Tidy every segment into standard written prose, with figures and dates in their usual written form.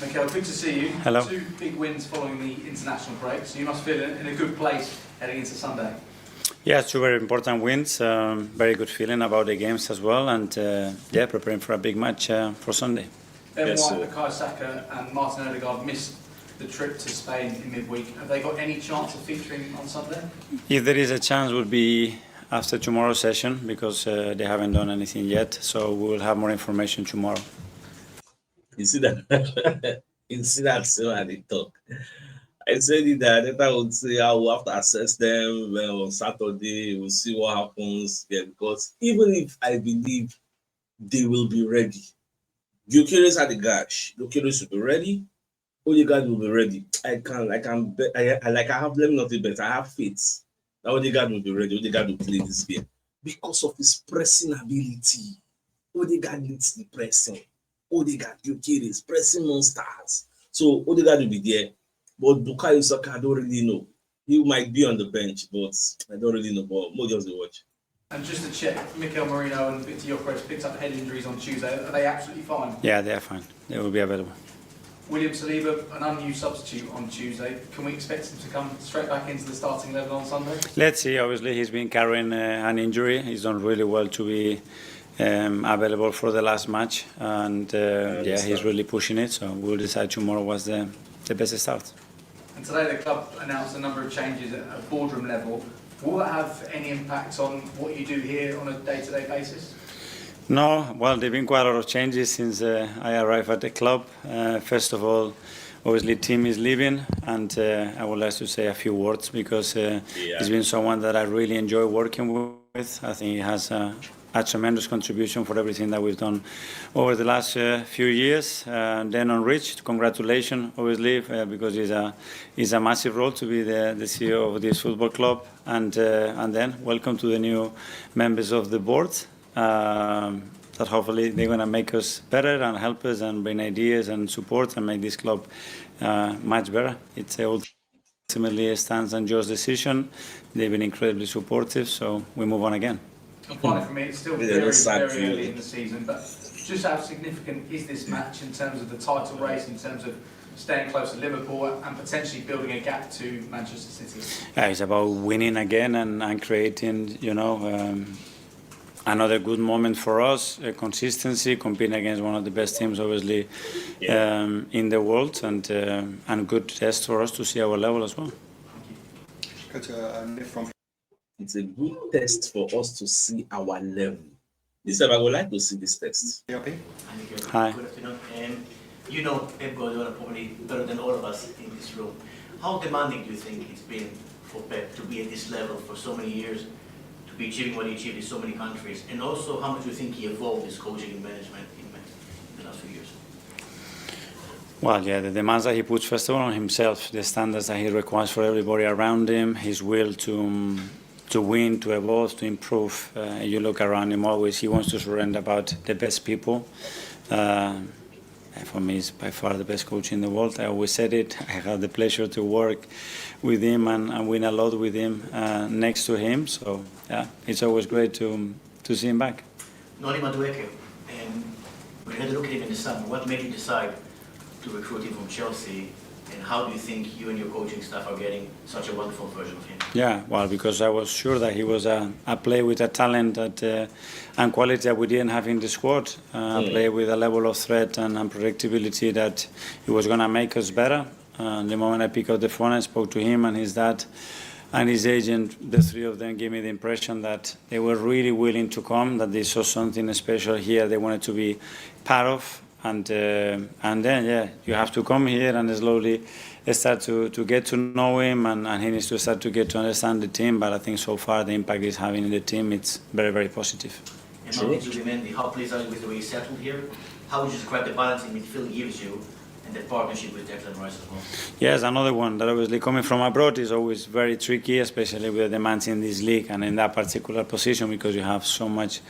Mikel, good to see you. Hello. 2 big wins following the international break, so you must feel in a good place heading into Sunday. Yeah, 2 very important wins. Very good feeling about the games as well, and preparing for a big match for Sunday. Ben White, Bukayo Saka and Martin Odegaard missed the trip to Spain in midweek. Have they got any chance of featuring on Sunday? If there is a chance, would be after tomorrow's session, because they haven't done anything yet, so we will have more information tomorrow. You see that? You see that? So I did talk. I said that I would say I will have to assess them on Saturday. We'll see what happens. Yeah, because even if I believe they will be ready, Gyökeres had the gash. Gyökeres will be ready. Odegaard will be ready. I have, let me not bet. I have faith that Odegaard will be ready. Odegaard will play this game because of his pressing ability. Odegaard leads the pressing. Odegaard, Gyökeres, pressing monsters. So Odegaard will be there. But Bukayo Saka, I don't really know. He might be on the bench, but I don't really know. But more just watch. And just to check, Mikel Merino and Victor Gyökeres picked up head injuries on Tuesday. Are they absolutely fine? Yeah, they are fine. They will be available. William Saliba, an unused substitute on Tuesday. Can we expect him to come straight back into the starting 11 on Sunday? Let's see. Obviously, he's been carrying an injury. He's done really well to be available for the last match, and he's really pushing it. So we'll decide tomorrow what's the best start. And today the club announced a number of changes at a boardroom level. Will that have any impact on what you do here on a day-to-day basis? No, well, there have been quite a lot of changes since I arrived at the club. First of all, obviously, Tim is leaving, and I would like to say a few words because he's been someone that I really enjoy working with. I think he has a tremendous contribution for everything that we've done over the last few years. Then on Rich, congratulations, obviously, because it's a massive role to be the CEO of this football club. And then welcome to the new members of the board. That hopefully they're going to make us better and help us and bring ideas and support and make this club much better. It's ultimately Stan's and Joe's decision. They've been incredibly supportive, so we move on again. And finally for me, it's still very early in the season, but just how significant is this match in terms of the title race, in terms of staying close to Liverpool and potentially building a gap to Manchester City? Yeah, it's about winning again and creating, another good moment for us, consistency, competing against one of the best teams, obviously, in the world, and good test for us to see our level as well. Go to Nick from. It's a good test for us to see our level. This time I would like to see this test. Hi. Good afternoon. You know Pep Guardiola probably better than all of us in this room. How demanding do you think it's been for Pep to be at this level for so many years, to be achieving what he achieved in so many countries, and also how much do you think he evolved his coaching and management in the last few years? Well, yeah, the demands that he puts first of all on himself, the standards that he requires for everybody around him, his will to win, to evolve, to improve. You look around him always, he wants to surrender about the best people. For me, he's by far the best coach in the world. I always said it. I had the pleasure to work with him and win a lot with him next to him. So, yeah, it's always great to see him back. Noni Madueke, when you had a look at him in the summer, what made you decide to recruit him from Chelsea? And how do you think you and your coaching staff are getting such a wonderful version of him? Yeah, well, because I was sure that he was a player with a talent and quality that we didn't have in the squad. A player with a level of threat and unpredictability that he was going to make us better. The moment I picked up the phone, I spoke to him and his dad and his agent. The 3 of them gave me the impression that they were really willing to come, that they saw something special here they wanted to be part of. And then, you have to come here and slowly start to get to know him, and he needs to start to get to understand the team. But I think so far the impact he's having in the team, it's very, very positive. And Mendy, how pleased are you with the way he settled here? How would you describe the balance in midfield gives you and the partnership with Declan Rice as well? Yes, another one that obviously coming from abroad is always very tricky, especially with the demands in this league and in that particular position, because you have so much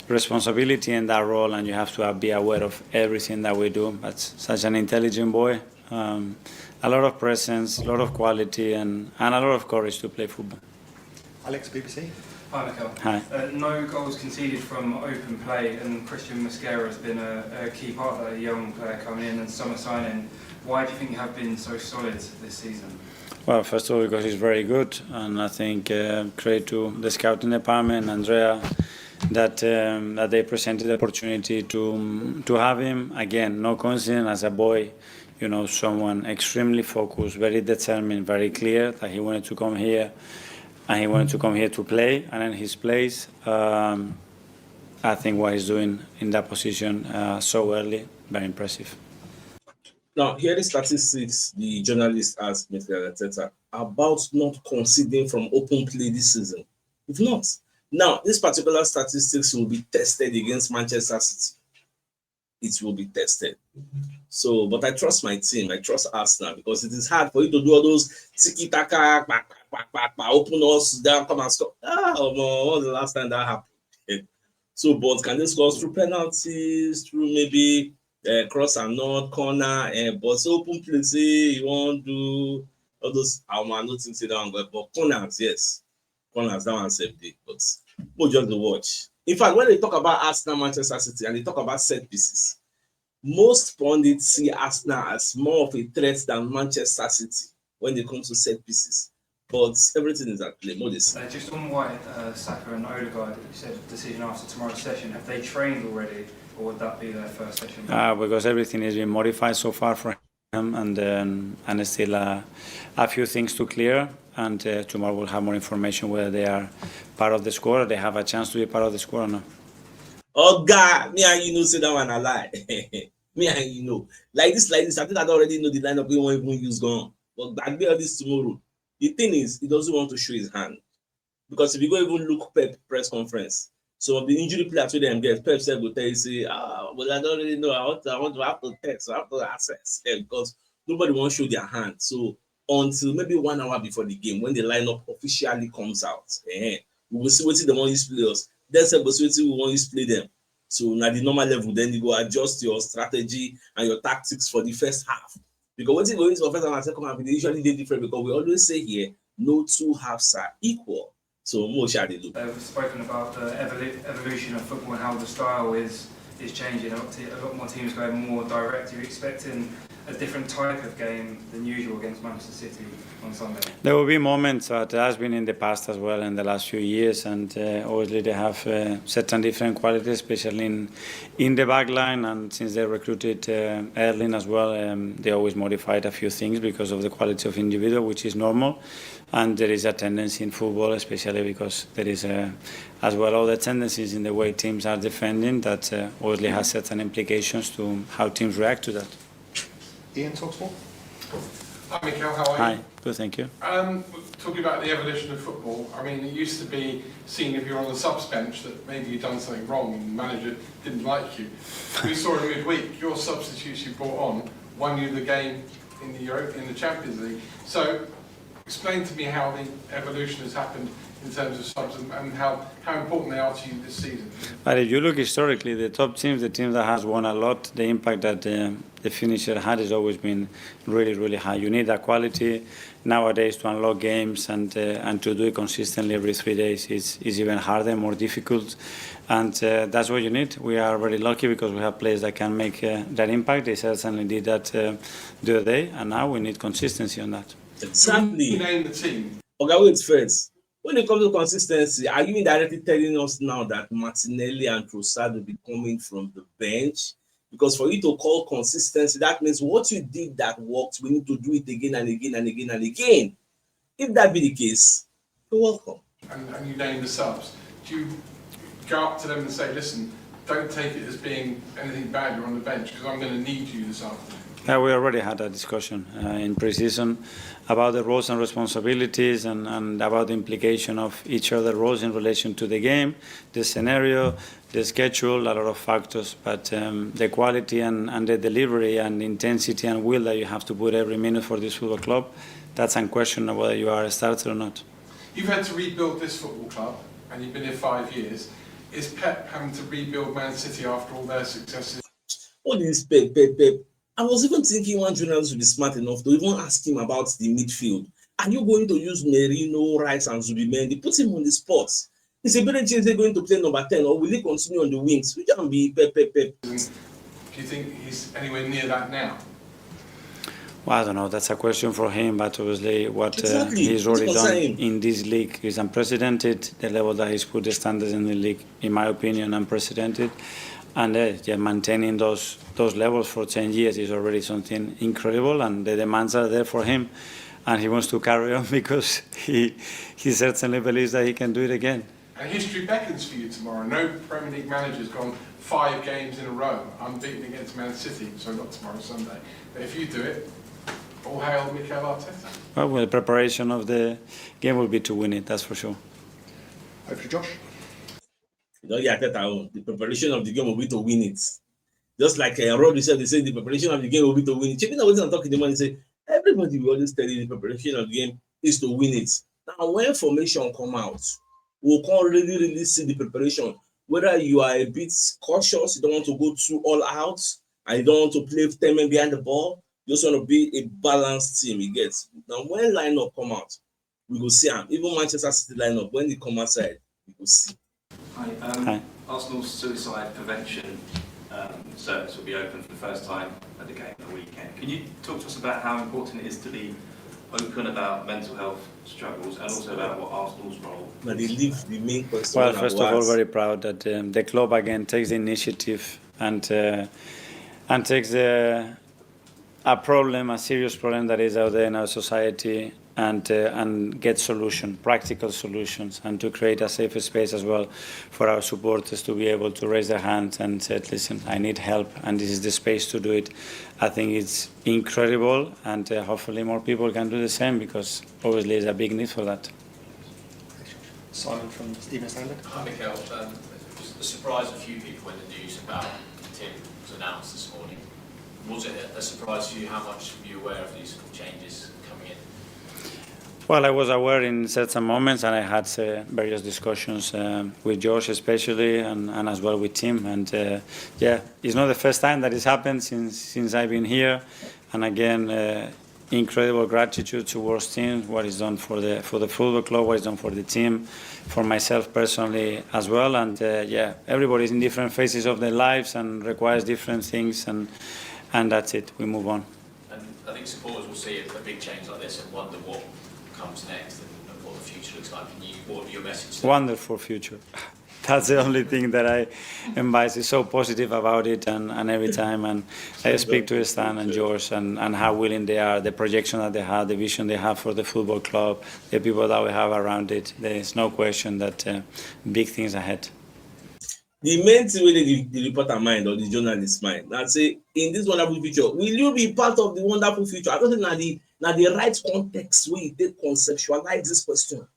responsibility in that role, and you have to be aware of everything that we do. But such an intelligent boy, a lot of presence, a lot of quality, and a lot of courage to play football. Alex, BBC. Hi, Mikel. Hi. No goals conceded from open play, and Christian Mosquera has been a key part of that, a young player coming in and summer signing. Why do you think you have been so solid this season? Well, first of all, because he's very good, and I think credit to the scouting department, Andrea, that they presented the opportunity to have him. Again, no coincidence, as a boy, someone extremely focused, very determined, very clear that he wanted to come here, and he wanted to come here to play, and in his place, I think what he's doing in that position so early, very impressive. Now, here the statistics the journalist asked Mikel Arteta about not conceding from open play this season. If not, now this particular statistics will be tested against Manchester City. It will be tested. So, but I trust my team. I trust Arsenal because it is hard for you to do all those tiki-taka, open us down, come and score. When was the last time that happened? So, but can they score through penalties, through maybe cross and not corner, but open play, say you want to do all those, I'm not thinking that one, but corners, yes. Corners, that one safety, but we'll just watch. In fact, when they talk about Arsenal, Manchester City, and they talk about set pieces, most pundits see Arsenal as more of a threat than Manchester City when they come to set pieces. But everything is at play. Modest. Just on White, Saka and Odegaard, you said decision after tomorrow's session. Have they trained already, or would that be their first session? Because everything has been modified so far for him, and still a few things to clear. And tomorrow we'll have more information whether they are part of the squad or they have a chance to be part of the squad or not. Oh God, me and you say that one a lie. Me and you like this. I think I already know the lineup we won't even use gone. But I'll be all this tomorrow. The thing is, he doesn't want to show his hand because if you go even look Pep press conference, some of the injury players to them get Pep said will tell you say, well I don't really know. I want to have to text, I have to access because nobody wants to show their hand. So until maybe 1 hour before the game, when the lineup officially comes out, we will see what the one use players. Then say we want use play them. So at the normal level, then you go adjust your strategy and your tactics for the first half. Because what you go into first half and second half, they usually do different because we always say here, no two halves are equal. So more shall they look. We've spoken about the evolution of football and how the style is changing. A lot more teams going more direct. You're expecting a different type of game than usual against Manchester City on Sunday? There will be moments, but there has been in the past as well in the last few years, and obviously they have certain different qualities, especially in the back line, and since they recruited Erling as well, they always modified a few things because of the quality of individual, which is normal. And there is a tendency in football, especially because there is as well all the tendencies in the way teams are defending that obviously has certain implications to how teams react to that. Ian Talksport. Hi Mikel, how are you? Hi, good, thank you. Talking about the evolution of football, I mean, it used to be seen if you're on the subs bench that maybe you'd done something wrong and the manager didn't like you. We saw in midweek, your substitutes you brought on won you the game in the Champions League. So explain to me how the evolution has happened in terms of subs and how important they are to you this season. But if you look historically, the top teams, the teams that has won a lot, the impact that the finisher had has always been really, really high. You need that quality nowadays to unlock games, and to do it consistently every 3 days is even harder, more difficult, and that's what you need. We are very lucky because we have players that can make that impact. They certainly did that the other day, and now we need consistency on that. Exactly. You name the team. Okay, wait first. When it comes to consistency, are you indirectly telling us now that Martinelli and Trossard will be coming from the bench? Because for you to call consistency, that means what you did that worked, we need to do it again and again and again and again. If that be the case, you're welcome. And you name the subs. Do you go up to them and say, listen, don't take it as being anything bad, you're on the bench, because I'm going to need you this afternoon? Yeah, we already had a discussion in pre-season about the roles and responsibilities and about the implication of each other roles in relation to the game, the scenario, the schedule, a lot of factors. But the quality and the delivery and the intensity and will that you have to put every minute for this football club, that's unquestionable whether you are a starter or not. You've had to rebuild this football club, and you've been here 5 years. Is Pep having to rebuild Man City after all their successes? What is Pep? I was even thinking one journalist would be smart enough to even ask him about the midfield. Are you going to use Merino, Rice, and Zubimendi? Put him on the spot. Is Eberechi going to play number 10 or will he continue on the wings? Which can be Pep. Do you think he's anywhere near that now? Well, I don't know. That's a question for him. But obviously, what Exactly. he's already done Him. in this league is unprecedented. The level that he's put the standards in the league, in my opinion, unprecedented. And maintaining those levels for 10 years is already something incredible. And the demands are there for him. And he wants to carry on because he certainly believes that he can do it again. And history beckons for you tomorrow. No Premier League manager's gone 5 games in a row unbeaten against Man City. So not tomorrow, Sunday. But if you do it, all hail Mikel Arteta. Well, the preparation of the game will be to win it, that's for sure. Over to Josh. You know, Arteta, the preparation of the game will be to win it. Just like Rodri said, they say the preparation of the game will be to win it. Chipin always talking to the man, he say, everybody will always tell you the preparation of the game is to win it. Now, when formation come out, we can't really see the preparation. Whether you are a bit cautious, you don't want to go too all out, and you don't want to play 10 men behind the ball, you just want to be a balanced team, you get. Now, when lineup come out, we will see them. Even Manchester City lineup, when they come outside, we will see. Hi. Arsenal's suicide prevention service will be open for the first time at the game at the weekend. Can you talk to us about how important it is to be open about mental health struggles and also about what Arsenal's role is? But they leave the main question. Well, first of all, very proud that the club again takes the initiative and takes a problem, a serious problem that is out there in our society, and get practical solutions, and to create a safer space as well for our supporters to be able to raise their hands and say, listen, I need help, and this is the space to do it. I think it's incredible, and hopefully more people can do the same, because obviously there's a big need for that. Simon from Stephen Standard. Hi, Mikel. It was a surprise to a few people when the news about Tim was announced this morning. Was it a surprise to you? How much were you aware of these changes coming in? Well, I was aware in certain moments, and I had various discussions with Josh especially, and as well with Tim. And it's not the first time that it's happened since I've been here. And again, incredible gratitude towards Tim, what he's done for the football club, what he's done for the team, for myself personally as well. And everybody's in different phases of their lives and requires different things, and that's it. We move on. And I think supporters will see a big change like this and wonder what comes next and what the future looks like. What would be your message? Wonderful future. That's the only thing that I advise. Is so positive about it, and every time, and I speak to Stan and George and how willing they are, the projection that they have, the vision they have for the football club, the people that we have around it. There is no question that big things ahead. The main thing with the reporter mind or the journalist mind, that's say, in this wonderful future, will you be part of the wonderful future? I don't think now the right context where you take conceptualize this question.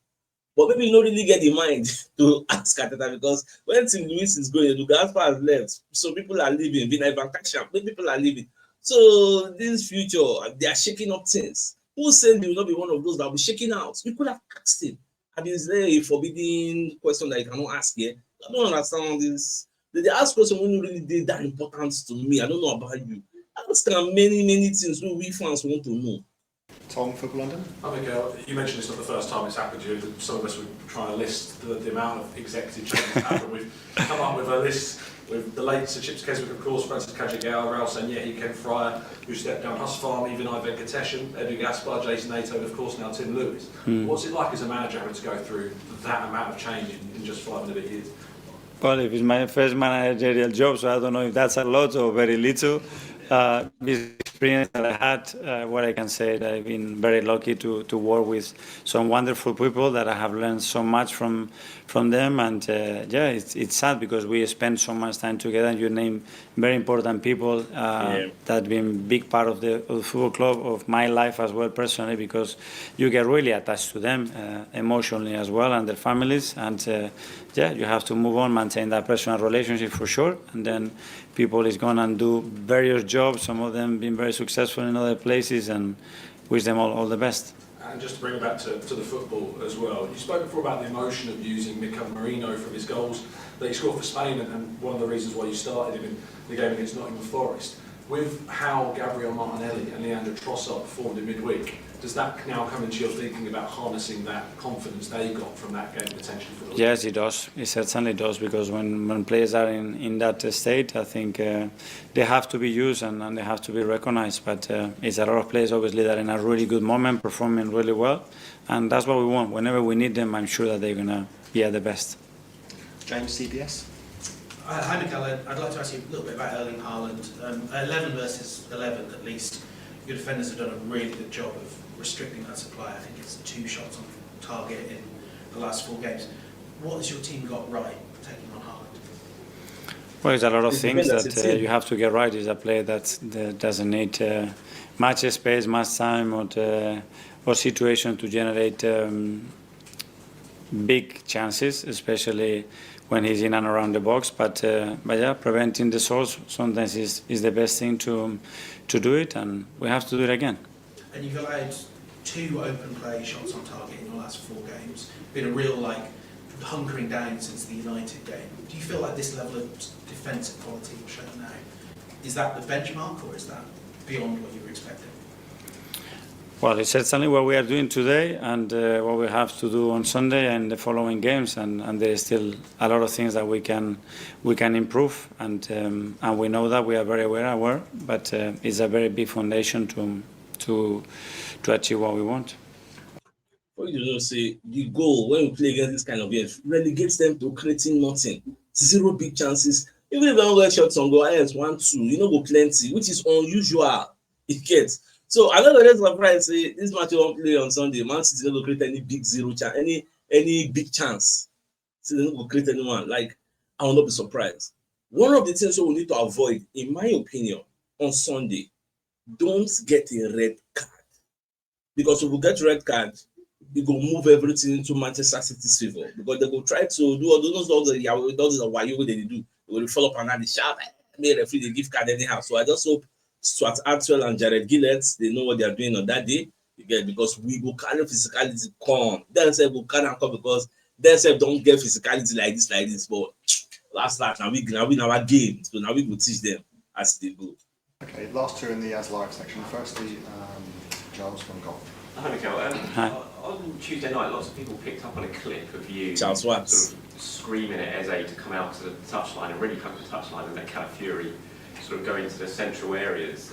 But maybe you don't really get the mind to ask Arteta, because when Tim Lewis is going, the Gaspar has left, so people are leaving. People are leaving. So this future, they are shaking up things. Who said he will not be one of those that will be shaking out? We could have asked him. I mean, is there a forbidden question that you cannot ask here? I don't understand this. They ask questions when you really did that important to me. I don't know about you. Ask many things we fans want to know. Tom, Football London. Hi, Mikel. You mentioned it's not the first time it's happened to you. Some of us were trying to list the amount of executive changes that happened. We've come up with a list with the late Sir Chips Keswick, of course, Francis Kajagao, Raul Sanyehi, Ken Fryer, who stepped down, Husfarm, even Ivan Venkateshan, Edu Gaspar, Jason Nato, and of course now Tim Lewis. What's it like as a manager having to go through that amount of change in just 5 and a bit years? Well, if it's my first managerial job, so I don't know if that's a lot or very little. This experience that I had, what I can say that I've been very lucky to work with some wonderful people that I have learned so much from them, and it's sad because we spend so much time together, and you name very important people that have been a big part of the football club, of my life as well personally, because you get really attached to them emotionally as well, and their families, and you have to move on, maintain that personal relationship for sure, and then people is going to do various jobs, some of them being very successful in other places, and wish them all the best. And just to bring it back to the football as well, you spoke before about the emotion of using Mikel Merino from his goals that he scored for Spain, and one of the reasons why you started him in the game against Nottingham Forest. With how Gabriel Martinelli and Leandro Trossard performed in midweek, does that now come into your thinking about harnessing that confidence they got from that game potentially for the Yes, it does. It certainly does, because when players are in that state, I think they have to be used and they have to be recognized. But it's a lot of players, obviously, that are in a really good moment, performing really well. And that's what we want. Whenever we need them, I'm sure that they're going to be at the best. James, CBS. Hi Mikel, I'd like to ask you a little bit about Erling Haaland. 11 versus 11 at least. Your defenders have done a really good job of restricting that supply. I think it's 2 shots on target in the last 4 games. What has your team got right taking on Haaland? Well, it's a lot of things that you have to get right. He's a player that doesn't need much space, much time, or situation to generate big chances, especially when he's in and around the box. But yeah, preventing the source sometimes is the best thing to do it, and we have to do it again. And you've allowed 2 open play shots on target in the last 4 games. Been a real hunkering down since the United game. Do you feel like this level of defensive quality you're showing now, is that the benchmark or is that beyond what you were expecting? Well, it's certainly what we are doing today and what we have to do on Sunday and the following games, and there is still a lot of things that we can improve, and we know that, we are very aware, but it's a very big foundation to achieve what we want. What you say, the goal when we play against this kind of games relegates them to creating nothing, 0 big chances. Even if they don't get shots on goal, yes, 1-2, go plenty, which is unusual. It gets. So I know the surprise say this match won't play on Sunday. Man City don't create any big 0 chance, any big chance. So they don't create anyone. I will not be surprised. One of the things we need to avoid, in my opinion, on Sunday, don't get a red card. Because if we get a red card, it will move everything into Manchester City's favor. Because they will try to do all the why they do. They will follow up and shout, may referee they give card anyhow. So I just hope Stuart Atwell and Jared Gillett, they know what they are doing on that day. Because we will carry physicality come. Then say we can't come because they say don't get physicality like this. But last now we our game. So now we will teach them as they go. Okay, last 2 in the As Live section. Firstly, Charles from Goal. Hi Mikel. On Tuesday night, lots of people picked up on a clip of you Charles sort of screaming at Eze to come out to the touchline and really come to the touchline and let Calafiori sort of go into the central areas.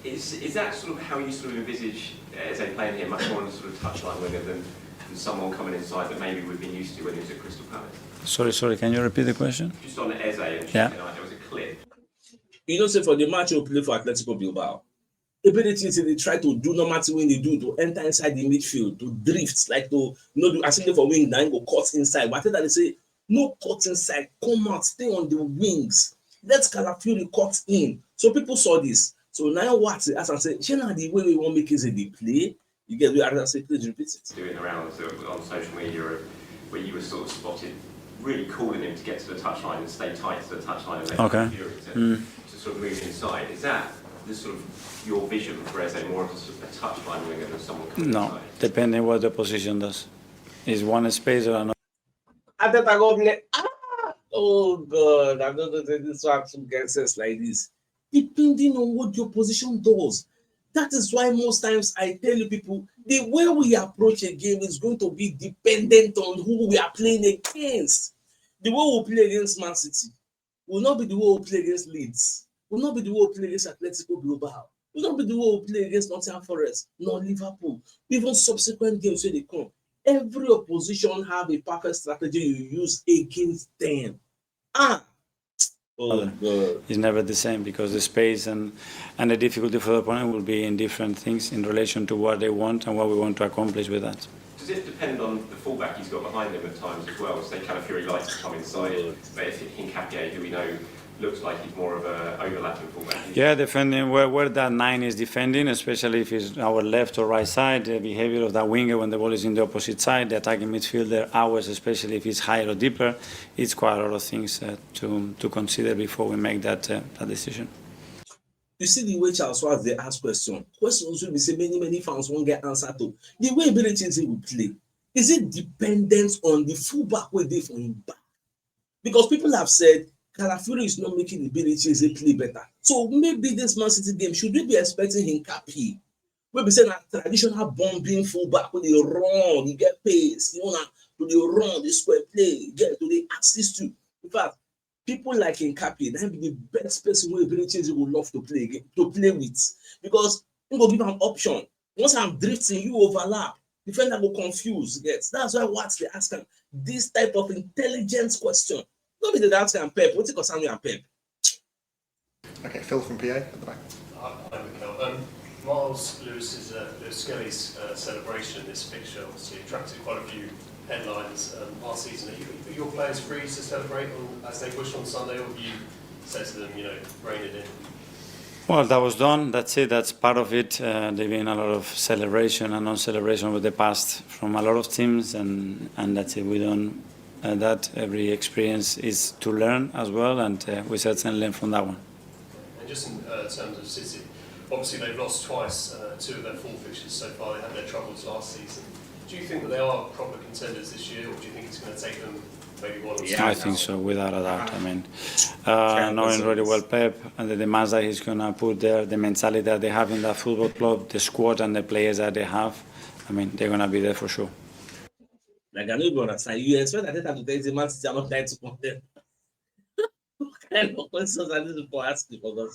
Is that sort of how you sort of envisage Eze playing here, much more on the sort of touchline winger than someone coming inside that maybe we've been used to when he was at Crystal Palace? Sorry, can you repeat the question? Just on Eze and Tuesday night, there was a clip. Say for the match you play for Atletico Bilbao, ability they try to do normal thing when they do to enter inside the midfield, to drift, do as if for wing, then go cut inside. But they say no cut inside, come out, stay on the wings. Let Calafiori cut in. So people saw this. So now what? As I say, you know the way we want to make it they play. You get the other say, please repeat it. Doing the rounds on social media where you were sort of spotted really calling him to get to the touchline and stay tight to the touchline and let Calafiori to sort of move inside. Is that the sort of your vision for Eze, more of a touchline winger than someone coming inside? No, depending what the position does. Is one space or another? Arteta go play. Oh God, I'm not going to this one to get sense like this. Depending on what your position does. That is why most times I tell you people, the way we approach a game is going to be dependent on who we are playing against. The way we play against Man City will not be the way we play against Leeds. Will not be the way we play against Atletico Bilbao. Will not be the way we play against Nottingham Forest, nor Liverpool. Even subsequent games when they come. Every opposition have a perfect strategy you use against them. Oh God. It's never the same, because the space and the difficulty for the opponent will be in different things in relation to what they want and what we want to accomplish with that. Does it depend on the fullback he's got behind him at times as well? Say Calafiori likes to come inside, but if Hincapié, who we know looks like he's more of a overlapping fullback. Yeah, defending where that 9 is defending, especially if it's our left or right side, the behavior of that winger when the ball is in the opposite side, the attacking midfielder, ours, especially if it's higher or deeper, it's quite a lot of things to consider before we make that decision. You see the way Charles Schwartz they ask questions will be say many fans won't get answer to. The way abilities he will play, is it dependent on the fullback where they for him back? Because people have said Calafiori is not making the abilities they play better. So maybe this Man City game, should we be expecting Hincapié? Maybe saying a traditional bombing fullback with the run, you get pace, you know, to the run, the square play, get to the assist too. In fact, people like Hincapié, that be the best person who abilities you would love to play with, because you go give an option. Once I'm drifting, you overlap. Defender go confuse. Yes, that's why what they ask him this type of intelligence question. Don't be the ask him Pep. What's it concern me and Pep? Okay, Phil from PA at the back. Hi, Mikel. Miles Lewis Skelly's celebration in this fixture obviously attracted quite a few headlines last season. Are your players free to celebrate as they wish on Sunday, or have you said to them, rein it in? Well, that was done. That's it. That's part of it. There's been a lot of celebration and non-celebration with the past from a lot of teams, and that's it. We don't. That every experience is to learn as well, and we certainly learn from that one. And just in terms of City, obviously they've lost twice, 2 of their 4 fixtures so far. They had their troubles last season. Do you think that they are proper contenders this year, or do you think it's going to take them maybe 1 or 2? I think so, without a doubt. I mean, knowing really well Pep and the demands that he's going to put there, the mentality that they have in that football club, the squad and the players that they have, I mean, they're going to be there for sure. Like, I don't understand. You expect that to take the Man City are not trying to contend. What kind of questions are these people asking for us?